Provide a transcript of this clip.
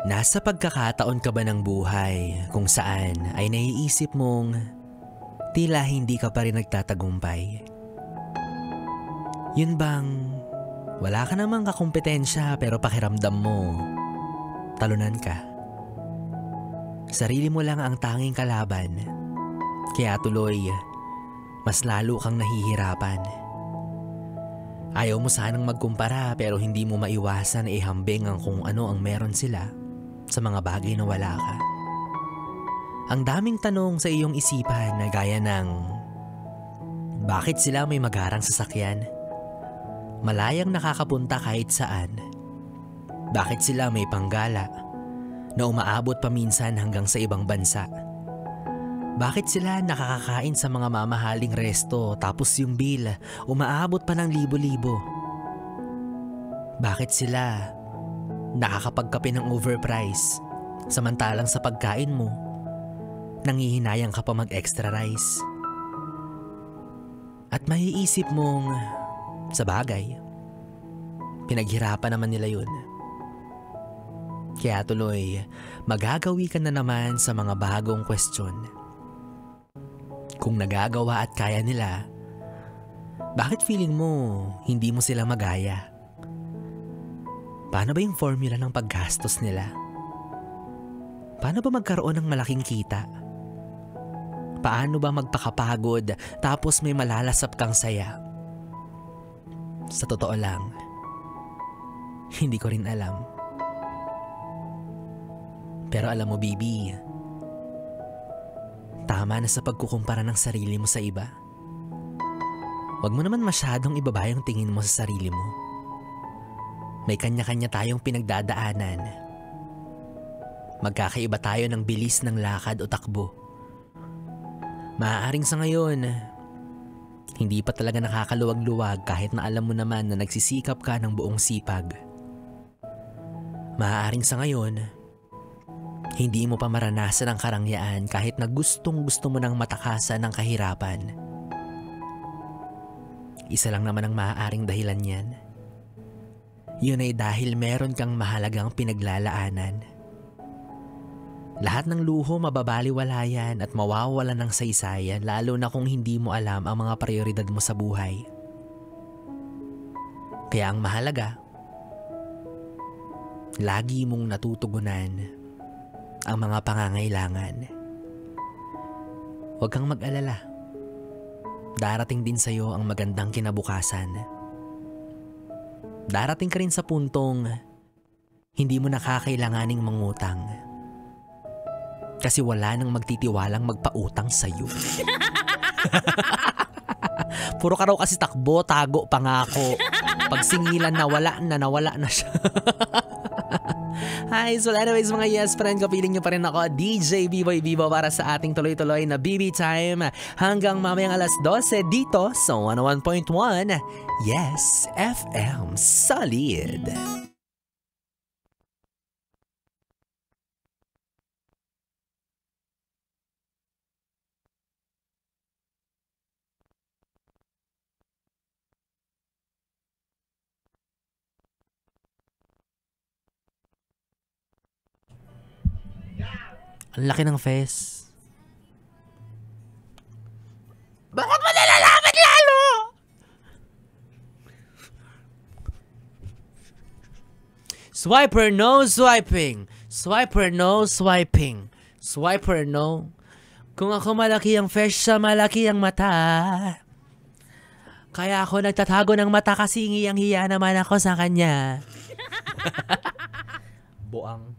Nasa pagkakataon ka ba ng buhay kung saan ay naiisip mong tila hindi ka pa rin nagtatagumpay? Yun bang wala ka namang kakumpetensya pero pakiramdam mo talunan ka? Sarili mo lang ang tanging kalaban, kaya tuloy mas lalo kang nahihirapan. Ayaw mo sanang magkumpara pero hindi mo maiwasan ihambing ang kung ano ang meron sila sa mga bagay na wala ka. Ang daming tanong sa iyong isipan na gaya ng bakit sila may magarang sasakyan? Malayang nakakapunta kahit saan? Bakit sila may panggala na umaabot pa minsan hanggang sa ibang bansa? Bakit sila nakakakain sa mga mamahaling resto tapos yung bill umaabot pa ng libo-libo? Bakit sila nakakapagkape ng overprice samantalang sa pagkain mo nangihinayang ka pa mag-extra rice? At maiisip mong sa bagay, pinaghirapan naman nila yun. Kaya tuloy magagawi ka na naman sa mga bagong question. Kung nagagawa at kaya nila, bakit feeling mo hindi mo sila magaya? Paano ba yung formula ng paggastos nila? Paano ba magkaroon ng malaking kita? Paano ba magpakapagod tapos may malalasap kang saya? Sa totoo lang, hindi ko rin alam. Pero alam mo, baby, tama na sa pagkukumpara ng sarili mo sa iba. Huwag mo naman masyadong ibaba yung tingin mo sa sarili mo. May kanya-kanya tayong pinagdadaanan. Magkakaiba tayo ng bilis ng lakad o takbo. Maaaring sa ngayon, hindi pa talaga nakakaluwag-luwag kahit na alam mo naman na nagsisikap ka ng buong sipag. Maaaring sa ngayon, hindi mo pa maranasan ang karangyaan kahit na gustong-gusto mo nang matakasan ng kahirapan. Isa lang naman ang maaaring dahilan yan. Yun ay dahil meron kang mahalagang pinaglalaanan. Lahat ng luho mababaliwala yan at mawawala ng saysayan lalo na kung hindi mo alam ang mga prioridad mo sa buhay. Kaya ang mahalaga, lagi mong natutugunan ang mga pangangailangan. Huwag kang mag-alala. Darating din sa'yo ang magandang kinabukasan. Darating ka rin sa puntong hindi mo nakakailanganing mangutang. Kasi wala nang magtitiwalang magpautang sa'yo. Puro ka raw kasi takbo, tago, pangako. Pag singilan nawala na siya. Hi, so anyways mga yes friend, kapiling nyo pa rin ako, DJ B-Boy Vivo para sa ating tuloy-tuloy na BB Time hanggang mamayang alas 12 dito sa 101.1 Yes FM Solid. Ang laki ng fes. Bakit mo nalalaman lalo? Swiper no swiping. Swiper no swiping. Swiper no. Kung ako malaki ang fes, siya malaki ang mata. Kaya ako nagtatago ng mata kasi ngiyang-hiya naman ako sa kanya. Buang.